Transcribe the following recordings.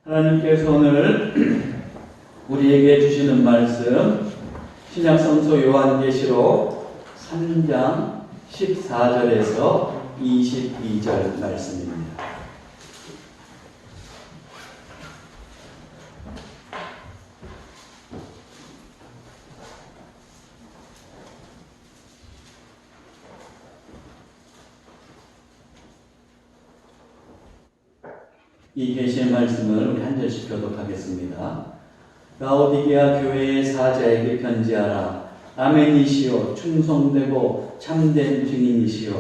하나님께서 오늘 우리에게 주시는 말씀 신약성서 요한계시록 3장 14절에서 22절 말씀입니다. 이 계시의 말씀을 우리 한 절씩 교독하겠습니다. 라오디게아 교회의 사자에게 편지하라. 아멘이시오 충성되고 참된 증인이시오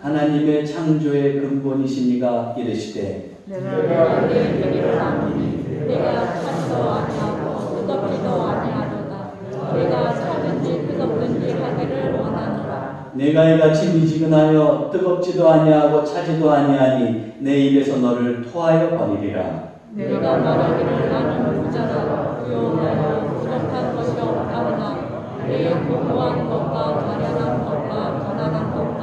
하나님의 창조의 근본이시니가 이르시되 내가 내 얘기를 아노니 내가 참도 아니하고 끄덕지도 아니하도다. 내가 차든지 끄덕든지 하기를 원하노라. 내가 이같이 미지근하여 뜨겁지도 아니하고 차지도 아니하니 내 입에서 너를 토하여 버리리라. 내가 말하기를 나는 부자라 부요하여 부족한 것이 없다오나 내 공부한 것과 가련한 것과 가난한 것과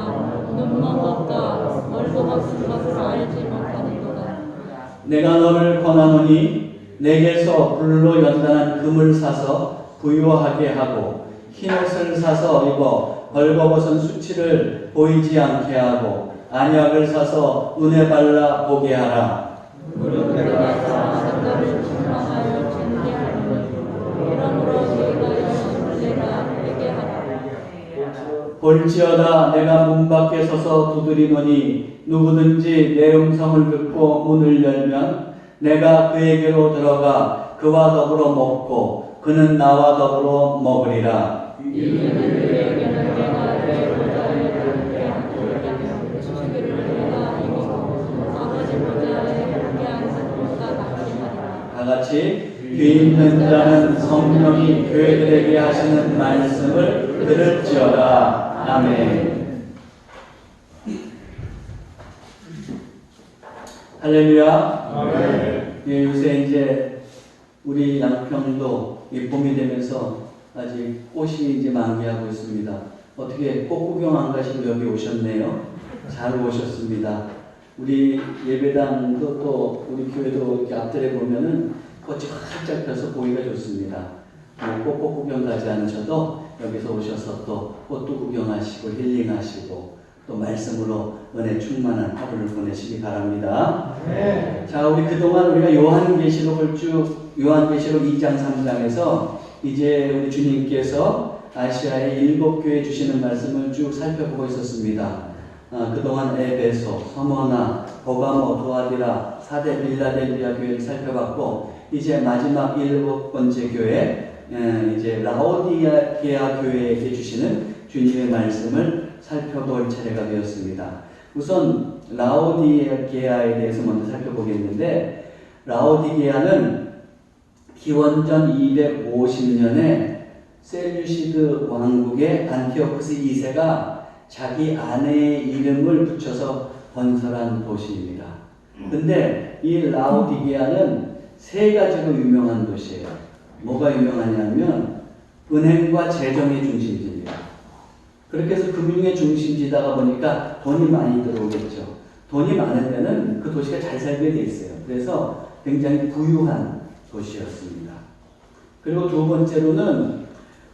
눈먼 것과 멀고벗은 것을 알지 못하는도다. 내가 너를 권하노니 내게서 불로 연단한 금을 사서 부유하게 하고 흰옷을 사서 입어 벌거벗은 수치를 보이지 않게 하고 안약을 사서 눈에 발라 보게 하라. 무릇 내가 사랑하는 나를 충만하여 징계하노니 이러므로 너희가 열심을 내가 되게 하라. 볼지어다 내가 문 밖에 서서 두드리노니 누구든지 내 음성을 듣고 문을 열면 내가 그에게로 들어가 그와 더불어 먹고 그는 나와 더불어 먹으리라. 이는 그에게는 내가 내 보좌에 함께 앉으리라. 주기를 내가 이기고 아버지 보좌에 함께 앉은 것과 같이 하리라. 다 같이 귀 있는 자는 성령이 교회들에게 하시는 말씀을 들을지어다. 아멘. 할렐루야. 아멘. 예, 요새 이제 우리 양평도 이 봄이 되면서 아직 꽃이 이제 만개하고 있습니다. 어떻게 꽃 구경 안 가시고 여기 오셨네요. 잘 오셨습니다. 우리 예배당도 또 우리 교회도 이렇게 앞뜰에 보면은 꽃이 활짝 펴서 보기가 좋습니다. 꽃 구경 가지 않으셔도 여기서 오셔서 또 꽃도 구경하시고 힐링하시고 또 말씀으로 은혜 충만한 하루를 보내시기 바랍니다. 네. 자, 우리 그동안 우리가 요한계시록을 요한계시록 2장 3장에서 이제 우리 주님께서 아시아의 7교회 주시는 말씀을 쭉 살펴보고 있었습니다. 그동안 에베소, 서머나, 버가모, 도아디라, 사대 빌라델비아 교회를 살펴봤고 이제 마지막 7번째 교회 이제 라오디게아 교회에게 주시는 주님의 말씀을 살펴볼 차례가 되었습니다. 우선 라오디게아에 대해서 먼저 살펴보겠는데 라오디게아는 기원전 250년에 셀류시드 왕국의 안티오쿠스 2세가 자기 아내의 이름을 붙여서 건설한 도시입니다. 근데 이 라오디게아는 세 가지로 유명한 도시예요. 뭐가 유명하냐면 은행과 재정의 중심지입니다. 그렇게 해서 금융의 중심지다가 보니까 돈이 많이 들어오겠죠. 돈이 많은 데는 그 도시가 잘 살게 돼 있어요. 그래서 굉장히 부유한 도시였습니다. 그리고 두 번째로는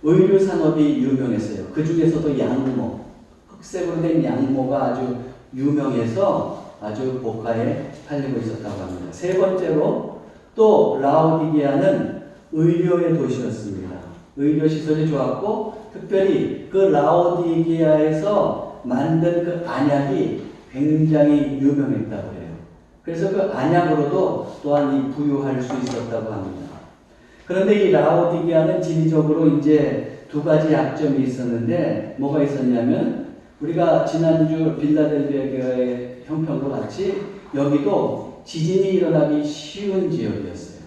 의류 산업이 유명했어요. 그 중에서도 양모, 흑색으로 된 양모가 아주 유명해서 아주 고가에 팔리고 있었다고 합니다. 세 번째로 또 라오디게아는 의료의 도시였습니다. 의료 시설이 좋았고 특별히 그 라오디게아에서 만든 그 안약이 굉장히 유명했다고 해요. 그래서 그 안약으로도 또한 이 부유할 수 있었다고 합니다. 그런데 이 라오디게아는 지리적으로 이제 두 가지 약점이 있었는데 뭐가 있었냐면 우리가 지난주 빌라델비아 교회의 형평도 같이 여기도 지진이 일어나기 쉬운 지역이었어요.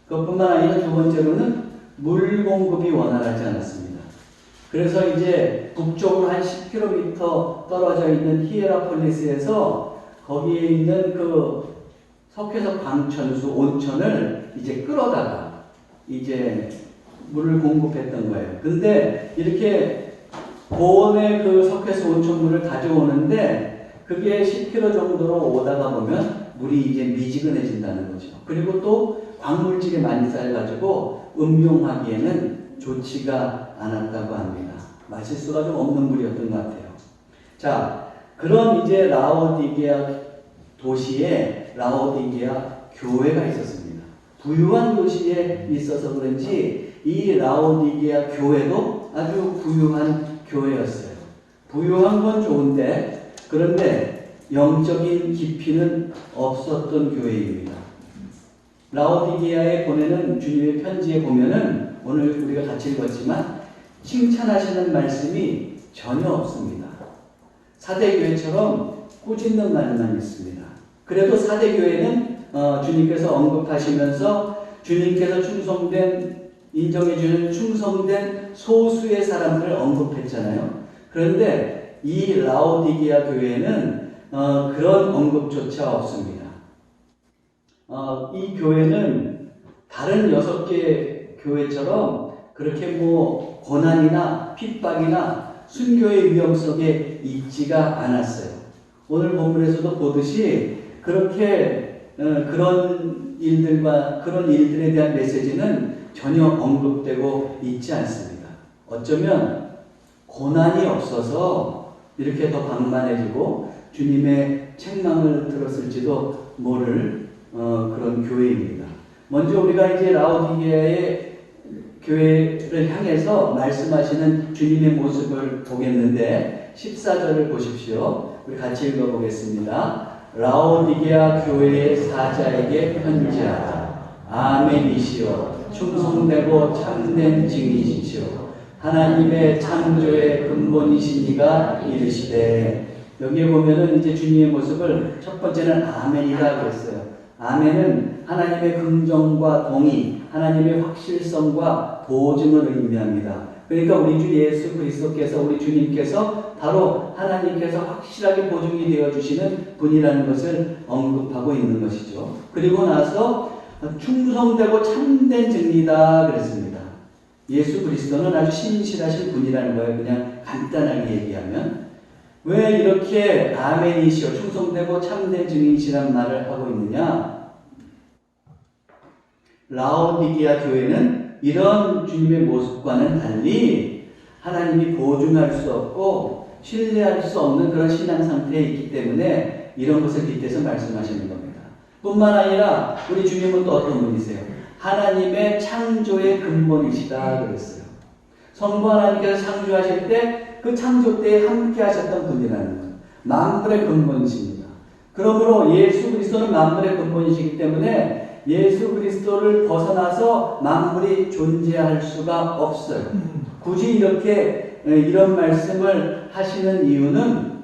그것뿐만 아니라 두 번째로는 물 공급이 원활하지 않았습니다. 그래서 이제 북쪽으로 한 10km 떨어져 있는 히에라폴리스에서 거기에 있는 그 석회석 광천수 온천을 이제 끌어다가 이제 물을 공급했던 거예요. 근데 이렇게 고온의 그 석회수 온천물을 가져오는데 그게 10km 정도로 오다가 보면 물이 이제 미지근해진다는 거죠. 그리고 또 광물질이 많이 쌓여가지고 음용하기에는 좋지가 않았다고 합니다. 마실 수가 좀 없는 물이었던 것 같아요. 자, 그런 이제 라오디게아 도시에 라오디게아 교회가 있었습니다. 부유한 도시에 있어서 그런지 이 라오디게아 교회도 아주 부유한 교회였어요. 부유한 건 좋은데 그런데 영적인 깊이는 없었던 교회입니다. 라오디게아에 보내는 주님의 편지에 보면은 오늘 우리가 같이 읽었지만 칭찬하시는 말씀이 전혀 없습니다. 사대교회처럼 꾸짖는 말만 있습니다. 그래도 사대교회는 주님께서 언급하시면서 주님께서 인정해주는 충성된 소수의 사람들을 언급했잖아요. 그런데 이 라오디게아 교회는 그런 언급조차 없습니다. 이 교회는 다른 6개 교회처럼 그렇게 뭐 고난이나 핍박이나 순교의 위험 속에 있지가 않았어요. 오늘 본문에서도 보듯이 그렇게 그런 일들과 그런 일들에 대한 메시지는 전혀 언급되고 있지 않습니다. 어쩌면 고난이 없어서 이렇게 더 방만해지고 주님의 책망을 들었을지도 모를 그런 교회입니다. 먼저 우리가 이제 라오디게아의 교회를 향해서 말씀하시는 주님의 모습을 보겠는데 14절을 보십시오. 우리 같이 읽어보겠습니다. 라오디게아 교회의 사자에게 편지하라. 아멘이시여 충성되고 참된 증인이시여 하나님의 창조의 근본이신 이가 이르시되 여기에 보면은 이제 주님의 모습을 첫 번째는 아멘이라 그랬어요. 아멘은 하나님의 긍정과 동의, 하나님의 확실성과 보증을 의미합니다. 그러니까 우리 주 예수 그리스도께서 우리 주님께서 바로 하나님께서 확실하게 보증이 되어 주시는 분이라는 것을 언급하고 있는 것이죠. 그리고 나서 충성되고 참된 증이다 그랬습니다. 예수 그리스도는 아주 신실하신 분이라는 거예요. 그냥 간단하게 얘기하면. 왜 이렇게 아멘이시여 충성되고 참된 증인이시란 말을 하고 있느냐? 라오디게아 교회는 이런 주님의 모습과는 달리 하나님이 보증할 수 없고 신뢰할 수 없는 그런 신앙 상태에 있기 때문에 이런 것을 빗대서 말씀하시는 겁니다. 뿐만 아니라 우리 주님은 또 어떤 분이세요? 하나님의 창조의 근본이시다 그랬어요. 성부 하나님께서 창조하실 때 그 창조 때에 함께 하셨던 분이라는 거예요. 만물의 근본이십니다. 그러므로 예수 그리스도는 만물의 근본이시기 때문에 예수 그리스도를 벗어나서 만물이 존재할 수가 없어요. 굳이 이렇게 이런 말씀을 하시는 이유는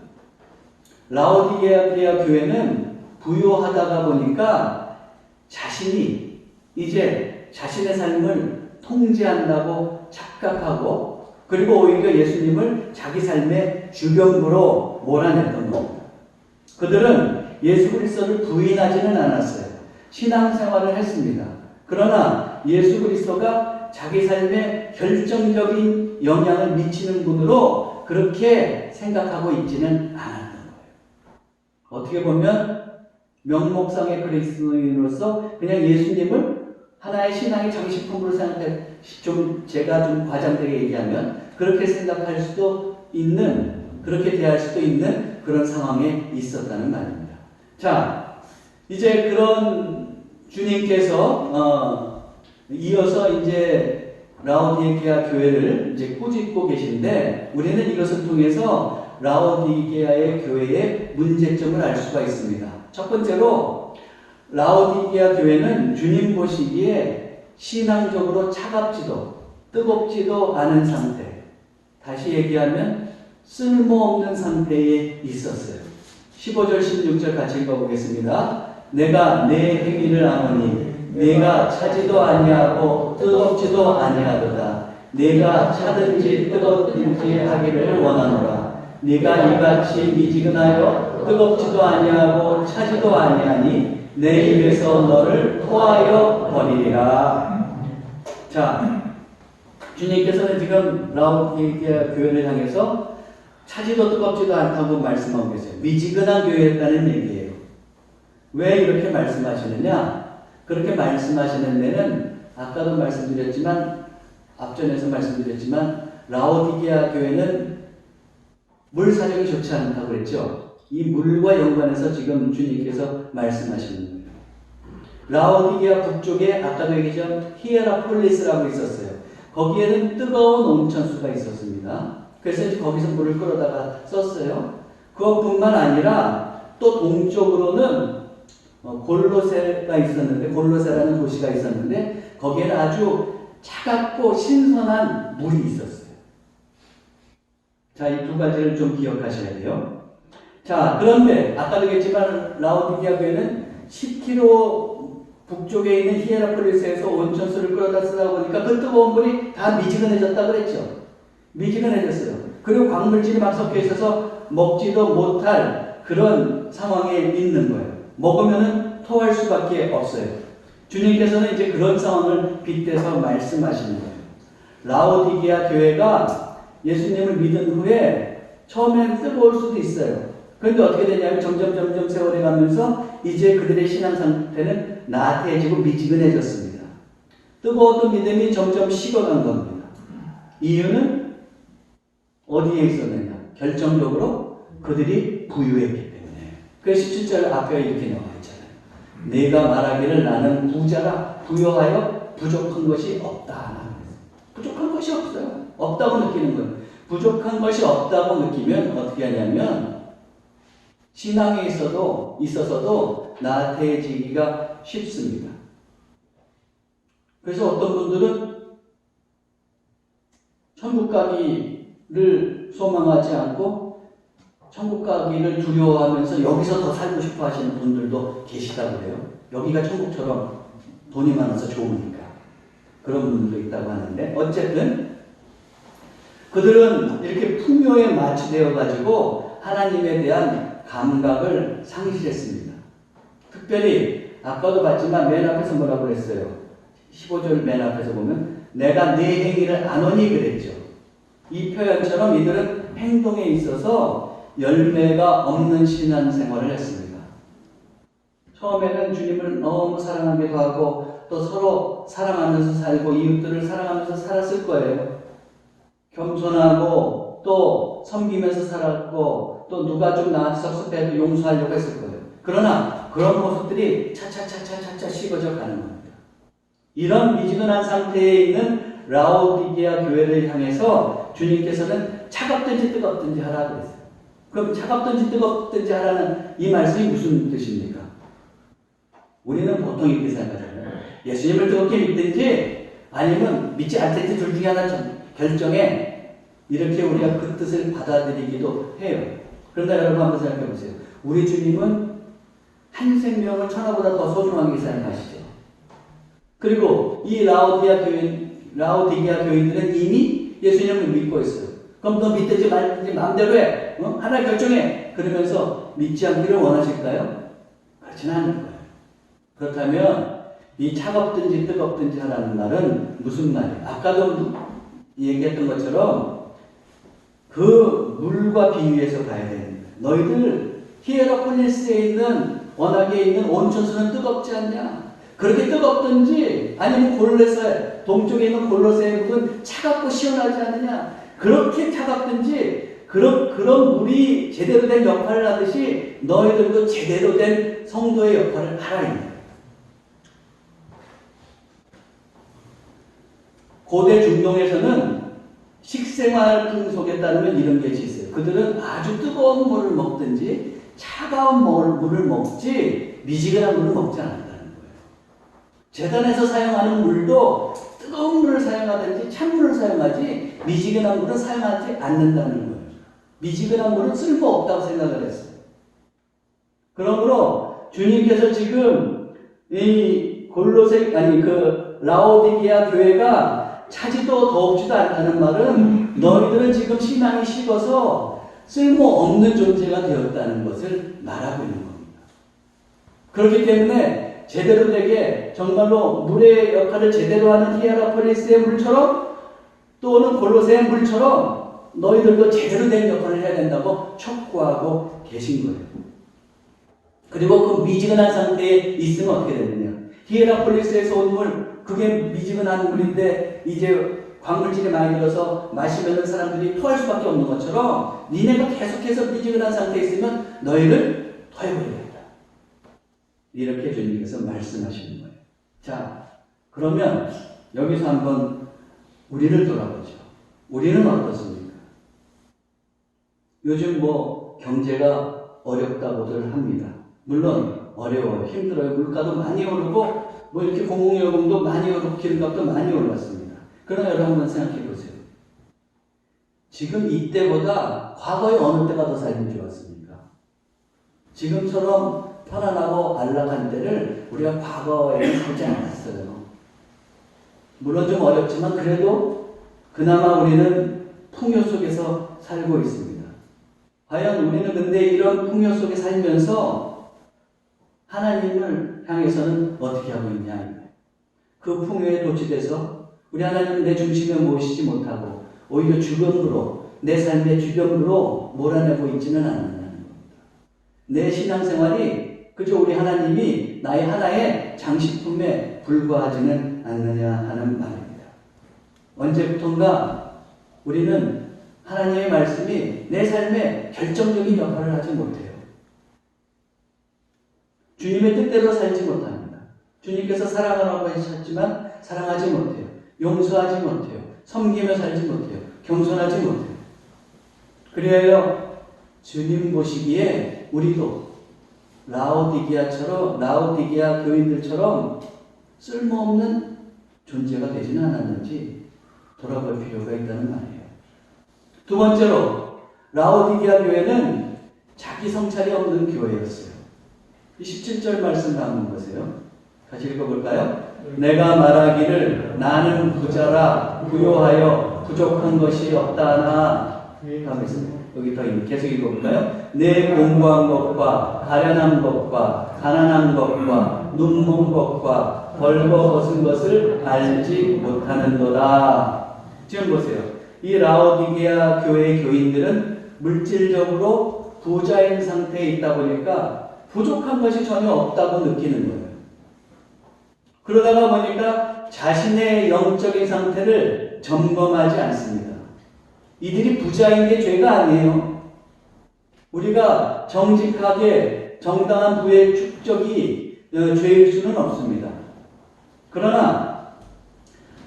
라오디게아 교회는 부유하다가 보니까 자신이 이제 자신의 삶을 통제한다고 착각하고 그리고 오히려 예수님을 자기 삶의 주변부로 몰아냈던 겁니다. 그들은 예수 그리스도를 부인하지는 않았어요. 신앙생활을 했습니다. 그러나 예수 그리스도가 자기 삶에 결정적인 영향을 미치는 분으로 그렇게 생각하고 있지는 않았던 거예요. 어떻게 보면 명목상의 그리스도인으로서 그냥 예수님을 하나의 신앙의 장식품으로 생각해 제가 좀 과장되게 얘기하면 그렇게 생각할 수도 있는 그렇게 대할 수도 있는 그런 상황에 있었다는 말입니다. 자, 이제 그런 주님께서 이어서 이제 라오디게아 교회를 이제 꾸짖고 계신데 우리는 이것을 통해서 라오디게아의 교회의 문제점을 알 수가 있습니다. 첫 번째로 라오디게아 교회는 주님 보시기에 신앙적으로 차갑지도 뜨겁지도 않은 상태. 다시 얘기하면 쓸모없는 상태에 있었어요. 15절 16절 같이 읽어보겠습니다. 내가 내 행위를 아노니 내가 차지도 아니하고 뜨겁지도 아니하도다. 내가 차든지 뜨겁든지 하기를 원하노라. 네가 이같이 미지근하여 뜨겁지도 아니하고 차지도 아니하니 내 입에서 너를 토하여 버리리라. 자, 주님께서는 지금 라오디게아 교회를 향해서 차지도 뜨겁지도 않다고 말씀하고 계세요. 미지근한 교회였다는 얘기예요. 왜 이렇게 말씀하시느냐? 그렇게 말씀하시는 데는 아까도 말씀드렸지만 앞전에서 말씀드렸지만 라오디게아 교회는 물 사정이 좋지 않다고 그랬죠. 이 물과 연관해서 지금 주님께서 말씀하시는 거예요. 라오디게아 북쪽에 아까도 얘기했던 히에라폴리스라고 있었어요. 거기에는 뜨거운 온천수가 있었습니다. 그래서 이제 거기서 물을 끌어다가 썼어요. 그것뿐만 아니라 또 동쪽으로는 골로새가 있었는데, 골로새라는 도시가 있었는데 거기에는 아주 차갑고 신선한 물이 있었어요. 자, 이 두 가지를 좀 기억하셔야 돼요. 자, 그런데 아까도 얘기했지만 라오디게아 교회는 10km 북쪽에 있는 히에라폴리스에서 온천수를 끌어다 쓰다 보니까 그 뜨거운 물이 다 미지근해졌다 그랬죠. 미지근해졌어요. 그리고 광물질이 막 섞여 있어서 먹지도 못할 그런 상황에 있는 거예요. 먹으면은 토할 수밖에 없어요. 주님께서는 이제 그런 상황을 빗대서 말씀하시는 거예요. 라오디게아 교회가 예수님을 믿은 후에 처음엔 뜨거울 수도 있어요. 그런데 어떻게 되냐면 점점 세월이 가면서 이제 그들의 신앙 상태는 나태해지고 미지근해졌습니다. 뜨거웠던 믿음이 점점 식어간 겁니다. 이유는 어디에 있었느냐? 결정적으로 그들이 부유했기 때문에. 그래서 17절 앞에 이렇게 나와 있잖아요. 내가 말하기를 나는 부자라 부여하여 부족한 것이 없다. 부족한 것이 없어요. 없다고 느끼는 거예요. 부족한 것이 없다고 느끼면 어떻게 하냐면 신앙에 있어서도 나태해지기가 쉽습니다. 그래서 어떤 분들은 천국 가기를 소망하지 않고 천국 가기를 두려워하면서 여기서 더 살고 싶어 하시는 분들도 계시다고 그래요. 여기가 천국처럼 돈이 많아서 좋으니까. 그런 분들도 있다고 하는데 어쨌든 그들은 이렇게 풍요에 마취되어 가지고 하나님에 대한 감각을 상실했습니다. 특별히 아까도 봤지만 맨 앞에서 뭐라고 그랬어요? 15절 맨 앞에서 보면 내가 네 행위를 아노니 그랬죠. 이 표현처럼 이들은 행동에 있어서 열매가 없는 신앙생활을 했습니다. 처음에는 주님을 너무 사랑하기도 하고 또 서로 사랑하면서 살고 이웃들을 사랑하면서 살았을 거예요. 겸손하고 또 섬기면서 살았고 또 누가 좀 나한테 섭섭해도 용서하려고 했을 거예요. 그러나 그런 모습들이 차차차차차차 식어져 가는 겁니다. 이런 미지근한 상태에 있는 라오디게아 교회를 향해서 주님께서는 차갑든지 뜨겁든지 하라고 했어요. 그럼 차갑든지 뜨겁든지 하라는 이 말씀이 무슨 뜻입니까? 우리는 보통 이렇게 생각하잖아요. 예수님을 뜨겁게 믿든지 아니면 믿지 않든지 둘 중에 하나 결정해. 이렇게 우리가 그 뜻을 받아들이기도 해요. 그런데 여러분 한번 생각해 보세요. 우리 주님은 한 생명을 천하보다 더 소중하게 생각하시죠. 그리고 이 라오디게아 교인들은 이미 예수님을 믿고 있어요. 그럼 너 믿든지 말든지 마음대로 해. 하나 결정해. 그러면서 믿지 않기를 원하실까요? 그렇지는 않을 거예요. 그렇다면 이 차갑든지 뜨겁든지 하라는 말은 무슨 말이에요? 아까도 얘기했던 것처럼 그 물과 비유해서 봐야 되는 거예요. 너희들 히에라폴리스에 있는 워낙에 있는 온천수는 뜨겁지 않냐? 그렇게 뜨겁든지 아니면 골로새 동쪽에 있는 골로새의 물은 차갑고 시원하지 않느냐? 그렇게 차갑든지 그런 물이 제대로 된 역할을 하듯이 너희들도 제대로 된 성도의 역할을 하라. 고대 중동에서는 식생활 풍속에 따르면 이런 게 있어요. 그들은 아주 뜨거운 물을 먹든지 차가운 물을 먹지 미지근한 물을 먹지 않는다는 거예요. 제단에서 사용하는 물도 뜨거운 물을 사용하든지 찬물을 사용하지 미지근한 물은 사용하지 않는다는 거예요. 미지근한 물은 쓸모없다고 생각을 했어요. 그러므로 주님께서 지금 이 라오디게아 교회가 차지도 더웁지도 않다는 말은 너희들은 지금 신앙이 식어서 쓸모없는 존재가 되었다는 것을 말하고 있는 겁니다. 그렇기 때문에 제대로 되게 정말로 물의 역할을 제대로 하는 히에라폴리스의 물처럼 또는 골로새의 물처럼 너희들도 제대로 된 역할을 해야 된다고 촉구하고 계신 거예요. 그리고 그 미지근한 상태에 있으면 어떻게 되느냐. 히에라폴리스에서 온 물, 그게 미지근한 물인데 이제 광물질이 많이 들어서 마시면 사람들이 토할 수밖에 없는 것처럼 니네가 계속해서 미지근한 상태에 있으면 너희를 토해버리겠다. 이렇게 주님께서 말씀하시는 거예요. 자, 그러면 여기서 한번 우리를 돌아보죠. 우리는 어떻습니까? 요즘 뭐 경제가 어렵다고들 합니다. 물론 어려워요. 힘들어요. 물가도 많이 오르고 뭐 이렇게 공공요금도 많이 오르고 기름값도 많이 올랐습니다. 그러나 여러분 한번 생각해 보세요. 지금 이때보다 과거에 어느 때가 더 삶이 좋았습니까? 지금처럼 편안하고 안락한 때를 우리가 과거에는 살지 않았어요. 물론 좀 어렵지만 그래도 그나마 우리는 풍요 속에서 살고 있습니다. 과연 우리는 근데 이런 풍요 속에 살면서 하나님을 향해서는 어떻게 하고 있냐. 그 풍요에 도취돼서 우리 하나님은 내 중심에 모시지 못하고 오히려 주변으로 내 삶의 주변으로 몰아내고 있지는 않는다는 겁니다. 내 신앙생활이 그저 우리 하나님이 나의 하나의 장식품에 불과하지는 않느냐 하는 말입니다. 언제부턴가 우리는 하나님의 말씀이 내 삶에 결정적인 역할을 하지 못해요. 주님의 뜻대로 살지 못합니다. 주님께서 사랑하라고 하셨지만 사랑하지 못해요. 용서하지 못해요. 섬기며 살지 못해요. 겸손하지 못해요. 그래요. 주님 보시기에 우리도 라오디게아 교인들처럼 쓸모없는 존재가 되지는 않았는지 돌아볼 필요가 있다는 말이에요. 두 번째로 라오디게아 교회는 자기 성찰이 없는 교회였어요. 17절 말씀 한번 보세요. 같이 읽어볼까요? 내가 말하기를 나는 부자라 부요하여 부족한 것이 없다나 하면서 여기 더 계속 읽어볼까요? 내 공부한 것과 가련한 것과 가난한 것과 눈먼 것과 벌거벗은 것을 알지 못하는도다. 지금 보세요. 이 라오디게아 교회의 교인들은 물질적으로 부자인 상태에 있다 보니까 부족한 것이 전혀 없다고 느끼는 거예요. 그러다가 보니까 자신의 영적인 상태를 점검하지 않습니다. 이들이 부자인 게 죄가 아니에요. 우리가 정직하게 정당한 부의 축적이 죄일 수는 없습니다. 그러나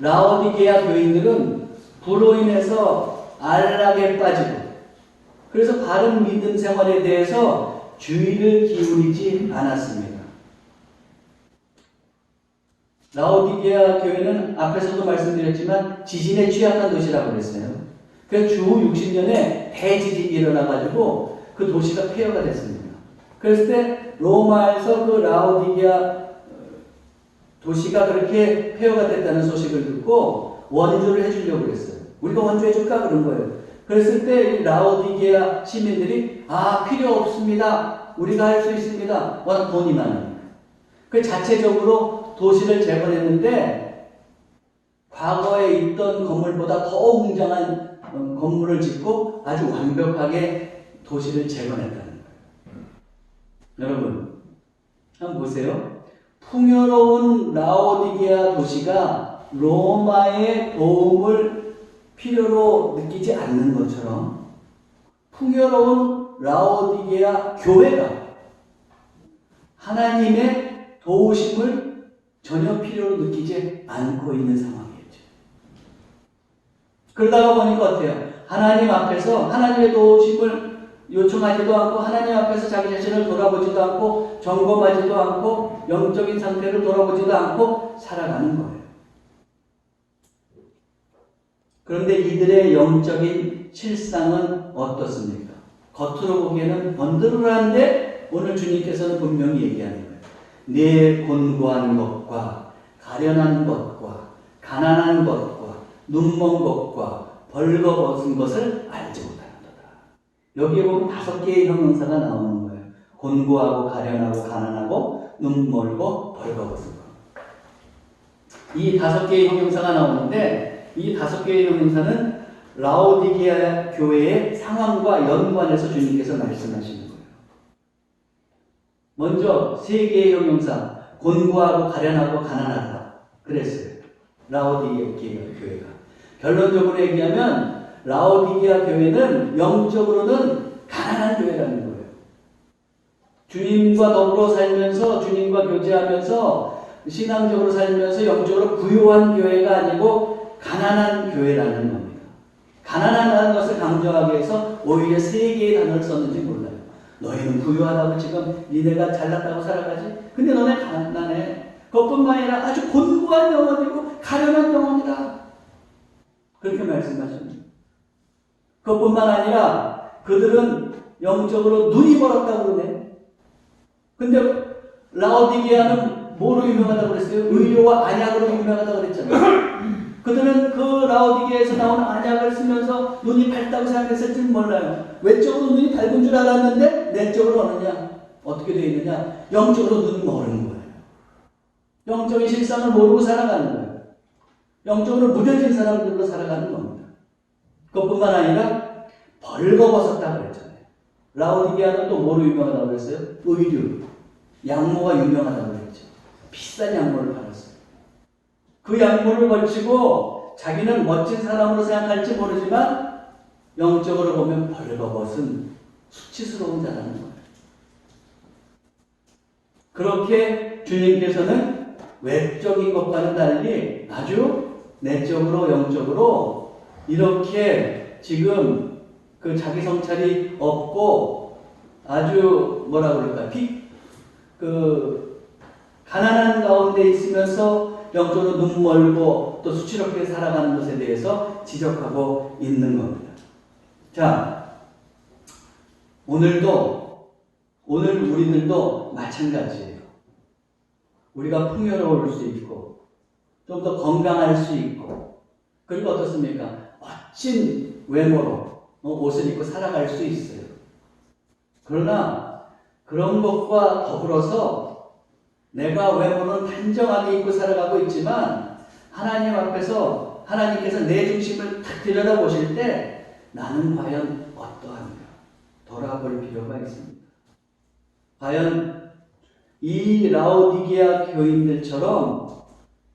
라오디게아 교인들은 부로 인해서 안락에 빠지고 그래서 바른 믿음 생활에 대해서 주의를 기울이지 않았습니다. 라오디게아 교회는 앞에서도 말씀드렸지만 지진에 취약한 도시라고 그랬어요. 그래서 주 60년에 대지진이 일어나가지고 그 도시가 폐허가 됐습니다. 그랬을 때 로마에서 그 라오디게아 도시가 그렇게 폐허가 됐다는 소식을 듣고 원주를 해주려고 그랬어요. 우리가 원주해줄까? 그런 거예요. 그랬을 때 라오디게아 시민들이 필요 없습니다. 우리가 할 수 있습니다. 워낙 돈이 많으니까. 그 자체적으로 도시를 재건했는데 과거에 있던 건물보다 더 웅장한 건물을 짓고 아주 완벽하게 도시를 재건했다는 거예요. 여러분 한번 보세요. 풍요로운 라오디게아 도시가 로마의 도움을 필요로 느끼지 않는 것처럼 풍요로운 라오디게아 교회가 하나님의 도우심을 전혀 필요로 느끼지 않고 있는 상황이었죠. 그러다가 보니까 어때요? 하나님 앞에서 하나님의 도우심을 요청하지도 않고 하나님 앞에서 자기 자신을 돌아보지도 않고 점검하지도 않고 영적인 상태를 돌아보지도 않고 살아가는 거예요. 그런데 이들의 영적인 실상은 어떻습니까? 겉으로 보기에는 번들어한데 오늘 주님께서는 분명히 얘기하는 거예요. 내 곤고한 것과 가련한 것과 가난한 것과 눈먼 것과 벌거벗은 것을 알지 못하는도다. 여기에 보면 5개의 형용사가 나오는 거예요. 곤고하고 가련하고 가난하고 눈멀고 벌거벗은 것. 이 5개의 형용사가 나오는데 이 5개의 형용사는 라오디게아 교회의 상황과 연관해서 주님께서 말씀하시는 거예요. 먼저 세 개의 형용사, 곤고하고 가련하고 가난하다 그랬어요. 라오디게아 교회가. 결론적으로 얘기하면 라오디게아 교회는 영적으로는 가난한 교회라는 거예요. 주님과 더불어 살면서 주님과 교제하면서 신앙적으로 살면서 영적으로 부유한 교회가 아니고 가난한 교회라는 겁니다. 가난하다는 것을 강조하기 위해서 오히려 세 개의 단어를 썼는지 몰라요. 너희는 부유하다고 지금 니네가 잘났다고 살아가지? 근데 너네 가난해. 그것뿐만 아니라 아주 곤고한 영혼이고 가련한 영혼이다. 그렇게 말씀하십니다. 그것뿐만 아니라 그들은 영적으로 눈이 멀었다고 그러네. 근데 라오디게아는 뭐로 유명하다고 그랬어요? 의료와 안약으로 유명하다고 그랬잖아요. 그들은 그 라오디게아에서 나온 안약을 쓰면서 눈이 밝다고 생각했을지는 몰라요. 외적으로 눈이 밝은 줄 알았는데 내적으로 어느냐? 어떻게 되어 있느냐? 영적으로 눈이 멀은 거예요. 영적인 실상을 모르고 살아가는 거예요. 영적으로 무뎌진 사람들로 살아가는 겁니다. 그것뿐만 아니라 벌거벗었다고 그랬잖아요. 라오디게아는 또 뭐로 유명하다고 그랬어요? 의류, 양모가 유명하다고 그랬죠. 비싼 양모를 팔았어요. 그 양모를 걸치고 자기는 멋진 사람으로 생각할지 모르지만 영적으로 보면 벌거벗은 수치스러운 자라는 거예요. 그렇게 주님께서는 외적인 것과는 달리 아주 내적으로 영적으로 이렇게 지금 그 자기 성찰이 없고 아주 뭐라 그럴까 가난한 가운데 있으면서 영적으로 눈 멀고 또 수치롭게 살아가는 것에 대해서 지적하고 있는 겁니다. 자, 오늘 우리들도 마찬가지예요. 우리가 풍요로울 수 있고 좀 더 건강할 수 있고 그리고 어떻습니까? 멋진 외모로 옷을 입고 살아갈 수 있어요. 그러나 그런 것과 더불어서 내가 외모는 단정하게 입고 살아가고 있지만 하나님 앞에서 하나님께서 내 중심을 탁 들여다보실 때 나는 과연 어떠한가 돌아볼 필요가 있습니다. 과연 이 라오디게아 교인들처럼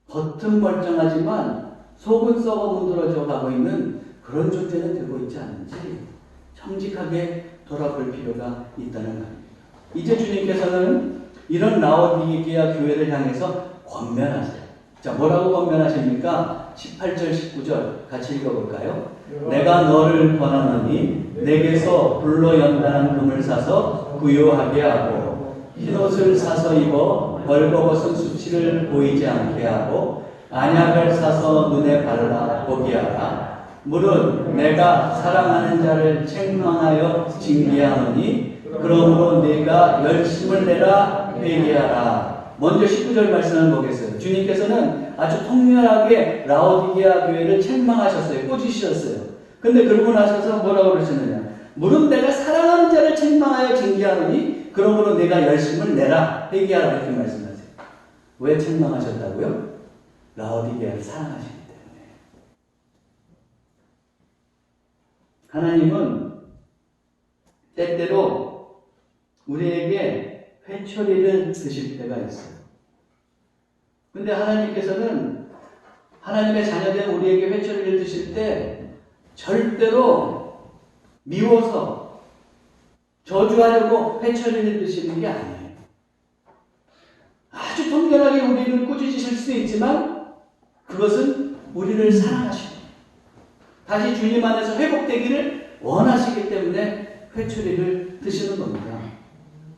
겉은 멀쩡하지만 속은 썩어 문드러져 가고 있는 그런 존재는 되고 있지 않은지 정직하게 돌아볼 필요가 있다는 겁니다. 이제 주님께서는 이런 라오디게아 교회를 향해서 권면하세요. 자, 뭐라고 권면하십니까? 18절, 19절 같이 읽어볼까요? 내가 너를 권하노니 내게서 불로 연단한 금을 사서 부유하게 하고 흰옷을 사서 입어 벌거벗은 수치를 보이지 않게 하고 안약을 사서 눈에 발라 보게 하라. 무릇 내가 사랑하는 자를 책망하여 징계하노니 그러므로 네가 열심을 내라 회개하라. 먼저 19절 말씀을 보겠어요. 주님께서는 아주 통렬하게 라오디게아 교회를 책망하셨어요. 꾸짖으셨어요. 근데 그러고 나셔서 뭐라고 그러셨느냐? 무릇 내가 사랑하는 자를 책망하여 징계하노니 그러므로 내가 열심을 내라 회개하라 이렇게 말씀하세요. 왜 책망하셨다고요? 라오디게아를 사랑하시기 때문에. 하나님은 때때로 우리에게 회초리를 드실 때가 있어요. 근데 하나님께서는 하나님의 자녀된 우리에게 회초리를 드실 때 절대로 미워서 저주하려고 회초리를 드시는 게 아니에요. 아주 통렬하게 우리를 꾸짖으실 수 있지만 그것은 우리를 사랑하시고 다시 주님 안에서 회복되기를 원하시기 때문에 회초리를 드시는 겁니다.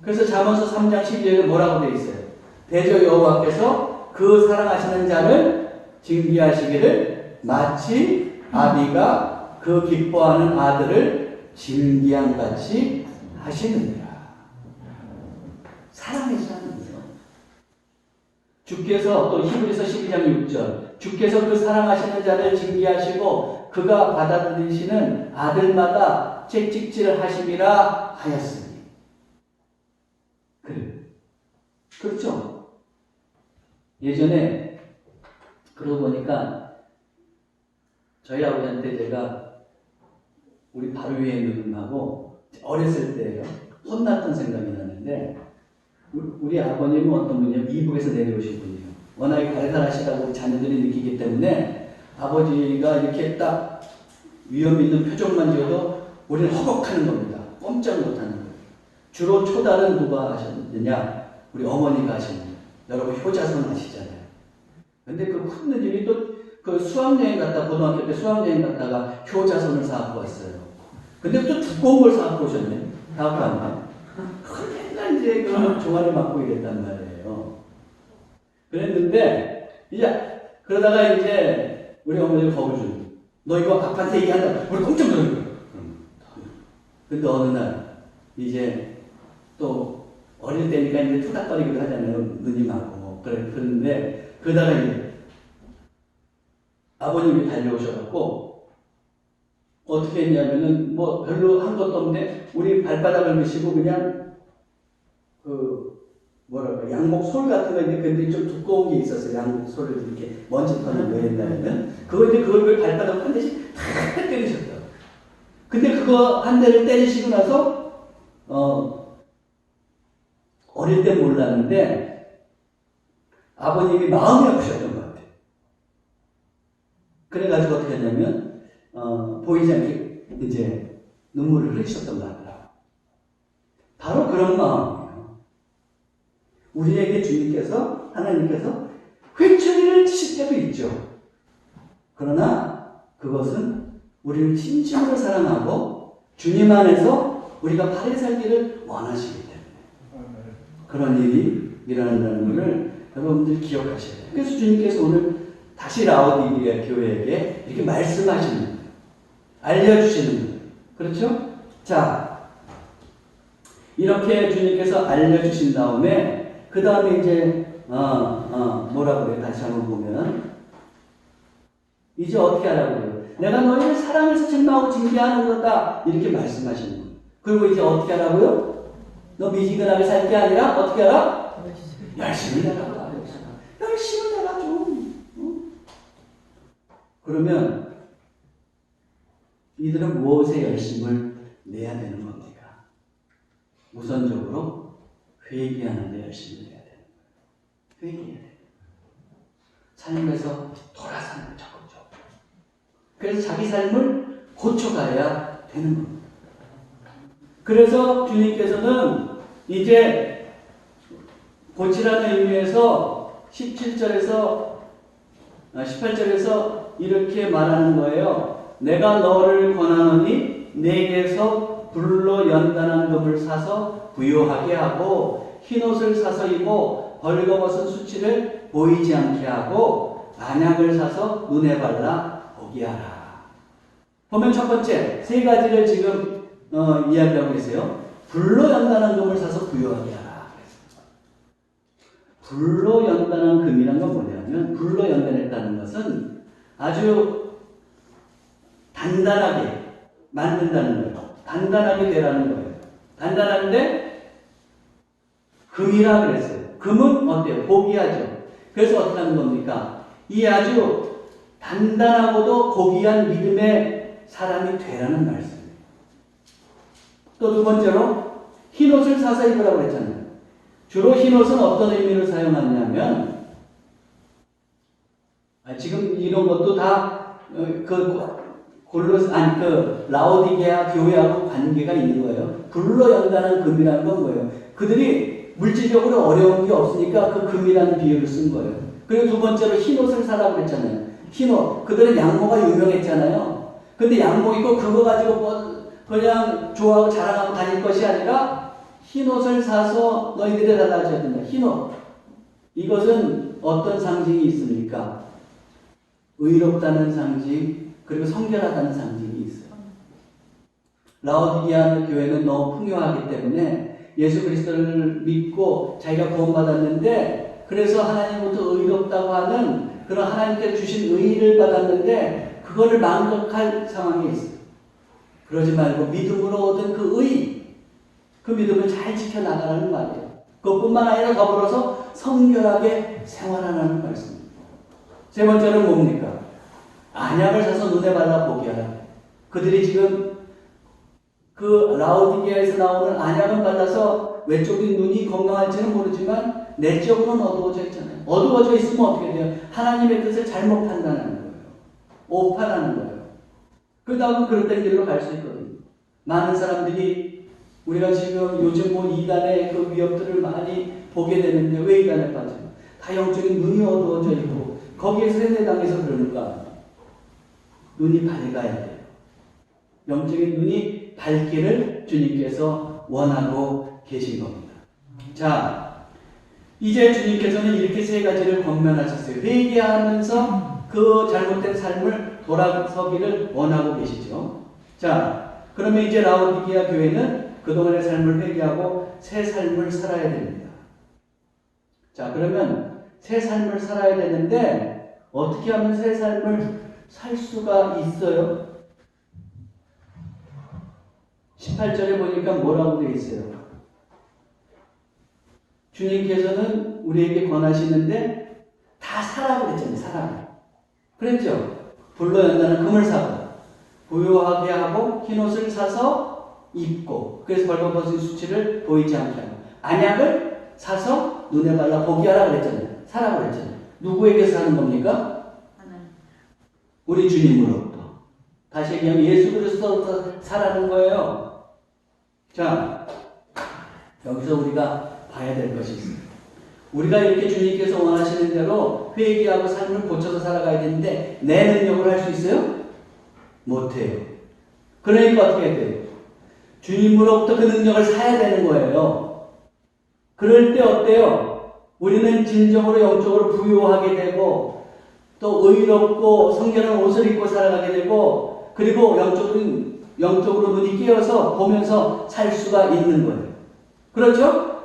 그래서 잠언서 3장 12절에 뭐라고 되어 있어요? 대저 여호와께서 그 사랑하시는 자를 징계하시기를 마치 아비가 그 기뻐하는 아들을 징계함같이 하시느니라. 사랑해주시는 거예요. 주께서 또 히브리서 12장 6절 주께서 그 사랑하시는 자를 징계하시고 그가 받아들이시는 아들마다 채찍질 하심이라 하였으니. 그렇죠? 예전에 그러고 보니까 저희 아버지한테 제가 우리 바로 위에 누님하고 어렸을 때 혼났던 생각이 나는데 우리 아버님은 어떤 분이에요? 미국에서 내려오신 분이에요. 워낙에 갈갈하시다고 자녀들이 느끼기 때문에 아버지가 이렇게 딱 위험 있는 표정만 지어도 우리는 허걱하는 겁니다. 꼼짝 못하는 거예요. 주로 초달은 누가 하셨느냐? 우리 어머니가 하셨느냐? 여러분 효자손 아시잖아요. 근데 그 큰 누님이 또 그 수학여행 갔다, 고등학교 때 수학여행 갔다가 효자손을 사갖고 왔어요. 근데 또 두꺼운 걸 사갖고 오셨네. 다갖고 왔네. 그걸 맨날 이제 그 종아리 맞고 이랬단 말이에요. 그랬는데, 이제, 그러다가 이제 우리 어머니를 겁을 주는. 너 이거 아빠한테 얘기한다. 우리 깜짝 놀란 거예요. 근데 어느 날, 이제 또 어릴 때니까 이제 투닥거리기도 하잖아요. 누님하고. 뭐. 그런데, 그러다가 이제 아버님이 달려오셔갖고, 어떻게 했냐면은, 뭐 별로 한 것도 없는데, 우리 발바닥을 미시고 그냥, 뭐랄까, 양복 솔 같은 거 있는데, 근데 좀 두꺼운 게 있었어요. 양복 솔을 이렇게 먼지 터는 거 옛날에는. 그걸 발바닥 한 대씩 탁 때리셨다. 근데 그거 한 대를 때리시고 나서, 어릴 때 몰랐는데, 아버님이 마음이 아프셨던 것 같아요. 그래가지고 어떻게 했냐면, 보이지 않게 이제 눈물을 흘리셨던 것 같더라고요. 바로 그런 마음이에요. 우리에게 주님께서, 하나님께서 회초리를 치실 때도 있죠. 그러나 그것은 우리를 진심으로 사랑하고 주님 안에서 우리가 바르게 살기를 원하시기 때문에 그런 일이 일어난다는 것을 여러분들이 기억하셔야 돼요. 그래서 주님께서 오늘 다시 라오디게아 교회에게 이렇게 말씀하시는 거예요. 알려주시는 거예요. 그렇죠? 자, 이렇게 주님께서 알려주신 다음에 그 다음에 이제 뭐라고 그래요? 다시 한번 보면 이제 어떻게 하라고 그래요? 내가 너희를 사랑해서 책망하고 징계하는 거다 이렇게 말씀하시는 거예요. 그리고 이제 어떻게 하라고요? 너 미지근하게 살 게 아니라 어떻게 하라? 열심히 살아라. 열심히 살아 좀. 그러면 이들은 무엇에 열심을 내야 되는 겁니까? 우선적으로 회개하는 데 열심히 내야 되는 거예요. 회개해야 돼요. 삶에서 돌아서는 적극적으로. 그래서 자기 삶을 고쳐가야 되는 겁니다. 그래서 주님께서는 이제 고치라는 의미에서 17절에서 18절에서 이렇게 말하는 거예요. 내가 너를 권하노니 내게서 불로 연단한 금을 사서 부요하게 하고 흰옷을 사서 입고 벌거벗은 수치를 보이지 않게 하고 안약을 사서 눈에 발라 보게 하라. 보면 첫 번째 세 가지를 지금 이야기하고 계세요. 불로 연단한 금을 사서 부요하게 하라. 불로 연단한 금이란 건 뭐냐면 불로 연단했다는 것은 아주 단단하게 만든다는 거예요. 단단하게 되라는 거예요. 단단한데 금이라 그랬어요. 금은 어때요? 고귀하죠. 그래서 어떻게 하는 겁니까? 이 아주 단단하고도 고귀한 믿음의 사람이 되라는 말씀이에요. 또 두 번째로 흰옷을 사서 입으라고 했잖아요. 주로 흰옷은 어떤 의미를 사용하냐면 지금 이런 것도 다 라오디게아 교회하고 관계가 있는 거예요. 불로 연단한 금이라는 건 뭐예요? 그들이 물질적으로 어려운 게 없으니까 그 금이라는 비유를 쓴 거예요. 그리고 두 번째로 흰옷을 사라고 했잖아요. 흰옷. 그들은 양모가 유명했잖아요. 근데 양모 입고 그거 가지고 그냥 좋아하고 자랑하고 다닐 것이 아니라 흰옷을 사서 너희들이 달라져야 된다. 흰옷. 이것은 어떤 상징이 있습니까? 의롭다는 상징, 그리고 성결하다는 상징이 있어요. 라오디게아 교회는 너무 풍요하기 때문에 예수 그리스도를 믿고 자기가 구원받았는데 그래서 하나님부터 의롭다고 하는 그런 하나님께서 주신 의를 받았는데 그거를 만족할 상황에 있어요. 그러지 말고 믿음으로 얻은 그 의, 그 믿음을 잘 지켜나가라는 말이에요. 그것뿐만 아니라 더불어서 성결하게 생활하라는 말씀입니다. 세 번째는 뭡니까? 안약을 사서 눈에 발라 보게 하라. 그들이 지금 그 라오디게아에서 나오는 안약은 발라서 외적인 눈이 건강할지는 모르지만 내적으로는 어두워져 있잖아요. 어두워져 있으면 어떻게 돼요? 하나님의 뜻을 잘못 판단하는 거예요. 오판하는 거예요. 그러다 그런 길로 갈 수 있거든요. 많은 사람들이 우리가 지금 요즘 이단의 그 위협들을 많이 보게 되는데 왜 이단에 빠져요? 다 영적인 눈이 어두워져 있고 거기에서 세대당해서 그러는가? 눈이 밝아야 돼요. 영적인 눈이 밝기를 주님께서 원하고 계신 겁니다. 자, 이제 주님께서는 이렇게 세 가지를 권면하셨어요. 회개하면서 그 잘못된 삶을 돌아서기를 원하고 계시죠. 자, 그러면 이제 라오디게아 교회는 그동안의 삶을 회개하고 새 삶을 살아야 됩니다. 자, 그러면 새 삶을 살아야 되는데 어떻게 하면 새 삶을 살 수가 있어요? 18절에 보니까 뭐라고 되어 있어요? 주님께서는 우리에게 권하시는데 다 사라고 그랬잖아요. 사라. 그랬죠? 불로 연다는 금을 사고 부유하게 하고 흰옷을 사서 입고 그래서 벌거벗은 수치를 보이지 않게 하고 안약을 사서 눈에 발라 보게 하라 그랬잖아요. 사라고 그랬잖아요. 누구에게서 사는 겁니까? 우리 주님으로부터. 다시 얘기하면 예수 그리스도로부터 사라는 거예요. 자, 여기서 우리가 봐야 될 것이 있습니다. 우리가 이렇게 주님께서 원하시는 대로 회개하고 삶을 고쳐서 살아가야 되는데 내 능력으로 할 수 있어요? 못해요. 그러니까 어떻게 해야 돼요? 주님으로부터 그 능력을 사야 되는 거예요. 그럴 때 어때요? 우리는 진정으로 영적으로 부유하게 되고 또 의롭고 성결한 옷을 입고 살아가게 되고 그리고 영적으로 눈이 깨어서 보면서 살 수가 있는 거예요. 그렇죠?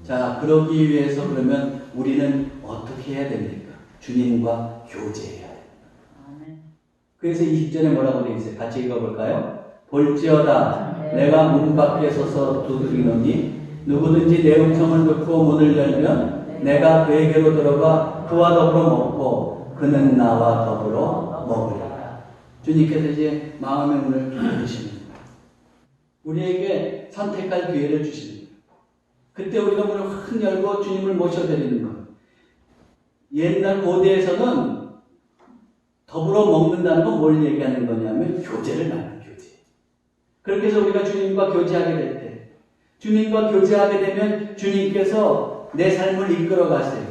자, 그러기 위해서 그러면 우리는 어떻게 해야 됩니까? 주님과 교제해야 됩니다. 그래서 20절에 뭐라고 되어 있어요? 같이 읽어볼까요? 볼지어다 내가 문 밖에 서서 두드리노니 누구든지 내 음성을 듣고 문을 열면 내가 그에게로 들어가 그와 더불어 먹고 그는 나와 더불어 먹으리라. 주님께서 이제 마음의 문을 열으시는 거예요. 우리에게 선택할 기회를 주십니다. 그때 우리가 문을 확 열고 주님을 모셔드리는 거예요. 옛날 고대에서는 더불어 먹는다는 건 뭘 얘기하는 거냐면 교제를 말하는 교제. 그렇게 해서 우리가 주님과 교제하게 될 때, 주님과 교제하게 되면 주님께서 내 삶을 이끌어 가세요.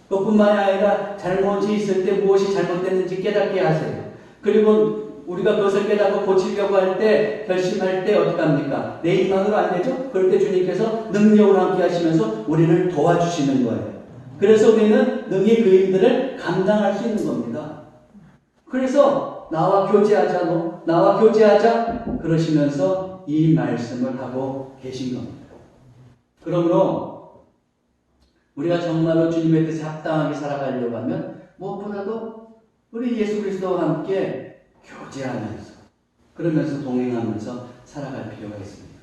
그뿐만이 아니라 잘못이 있을 때 무엇이 잘못됐는지 깨닫게 하세요. 그리고 우리가 그것을 깨닫고 고치려고 할 때, 결심할 때 어떻게 합니까? 내 힘만으로 안 되죠? 그럴 때 주님께서 능력으로 함께 하시면서 우리를 도와주시는 거예요. 그래서 우리는 능히 그 일들을 감당할 수 있는 겁니다. 그래서 나와 교제하자, 나와 교제하자 그러시면서 이 말씀을 하고 계신 겁니다. 그러므로 우리가 정말로 주님의 뜻에 합당하게 살아가려고 하면 무엇보다도 우리 예수 그리스도와 함께 교제하면서 그러면서 동행하면서 살아갈 필요가 있습니다.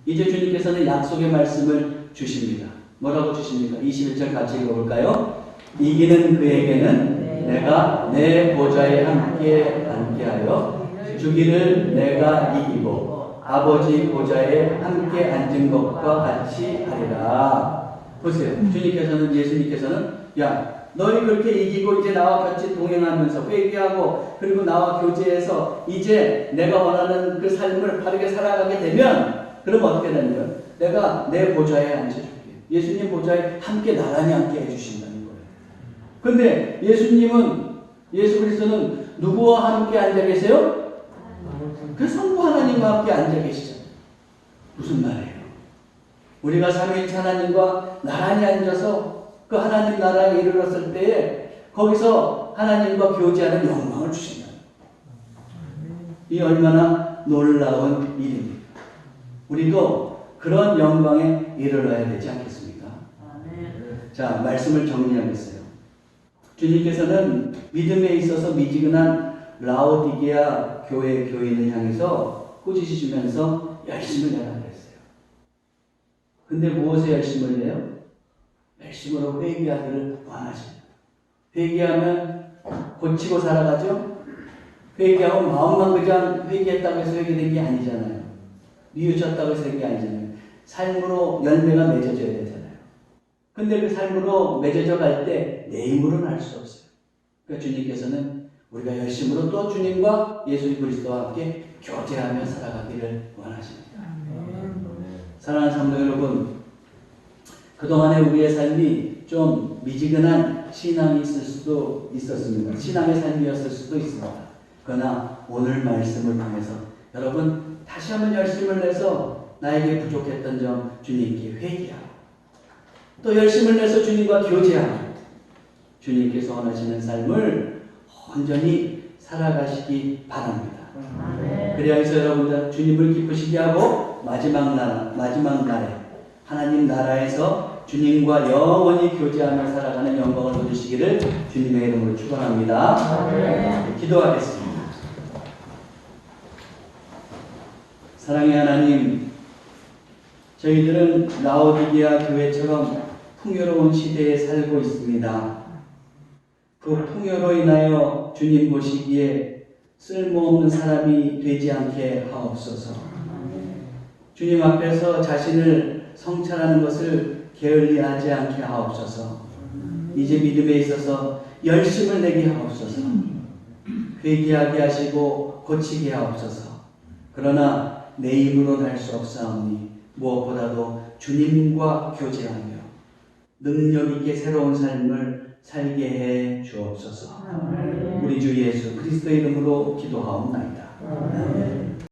이제 주님께서는 약속의 말씀을 주십니다. 뭐라고 주십니까? 21절 같이 읽어볼까요? 이기는 그에게는 내가 내 보좌에 함께 앉게하여 주기를 내가 이기고 아버지 보좌에 함께 앉은 것과 같이 하리라. 보세요. 주님께서는 예수님께서는 야 너희 그렇게 이기고 이제 나와 같이 동행하면서 회개하고 그리고 나와 교제해서 이제 내가 원하는 그 삶을 바르게 살아가게 되면 그럼 어떻게 되는 거예요? 내가 내 보좌에 앉혀줄게. 예수님 보좌에 함께 나란히 앉게 해주신다는 거예요. 근데 예수 그리스도는 누구와 함께 앉아 계세요? 그 성부 하나님과 함께 앉아 계시잖아요. 무슨 말이에요? 우리가 삼위일체 하나님과 나란히 앉아서 그 하나님 나라에 이르렀을 때에 거기서 하나님과 교제하는 영광을 주신다. 이 얼마나 놀라운 일입니까? 우리도 그런 영광에 이르러야 되지 않겠습니까? 자, 말씀을 정리하겠어요. 주님께서는 믿음에 있어서 미지근한 라오디게아 교회 교인을 향해서 꾸짖으시면서 열심을 내라 그랬어요. 근데 무엇에 열심을 내요? 열심으로 회개하기를 원하십니다. 회개하면 고치고 살아가죠? 회개하고 마음만 그냥 회개했다고 해서 회개된 게 아니잖아요. 뉘우쳤다고 해서 된 게 아니잖아요. 삶으로 열매가 맺어져야 되잖아요. 근데 그 삶으로 맺어져 갈 때 내 힘으로는 할 수 없어요. 그러니까 주님께서는 우리가 열심으로 또 주님과 예수 그리스도와 함께 교제하며 살아가기를 원하십니다. 사랑하는 성도 여러분, 그동안에 우리의 삶이 좀 미지근한 신앙이 있을 수도 있었습니다. 신앙의 삶이었을 수도 있습니다. 그러나 오늘 말씀을 통해서 여러분 다시 한번 열심을 내서 나에게 부족했던 점 주님께 회개하고 또 열심을 내서 주님과 교제하고 주님께서 원하시는 삶을 온전히 살아가시기 바랍니다. 그래야 해서 여러분들 주님을 기쁘시게 하고 마지막 날에 하나님 나라에서 주님과 영원히 교제하며 살아가는 영광을 누리시기를 주님의 이름으로 축원합니다. 기도하겠습니다. 사랑의 하나님, 저희들은 라오디게아 교회처럼 풍요로운 시대에 살고 있습니다. 그 풍요로 인하여 주님 보시기에 쓸모없는 사람이 되지 않게 하옵소서. 주님 앞에서 자신을 성찰하는 것을 게을리하지 않게 하옵소서. 이제 믿음에 있어서 열심을 내게 하옵소서. 회개하게 하시고 고치게 하옵소서. 그러나 내 힘으로는 할 수 없사오니 무엇보다도 주님과 교제하며 능력 있게 새로운 삶을 살게 해 주옵소서. 우리 주 예수 그리스도의 이름으로 기도하옵나이다.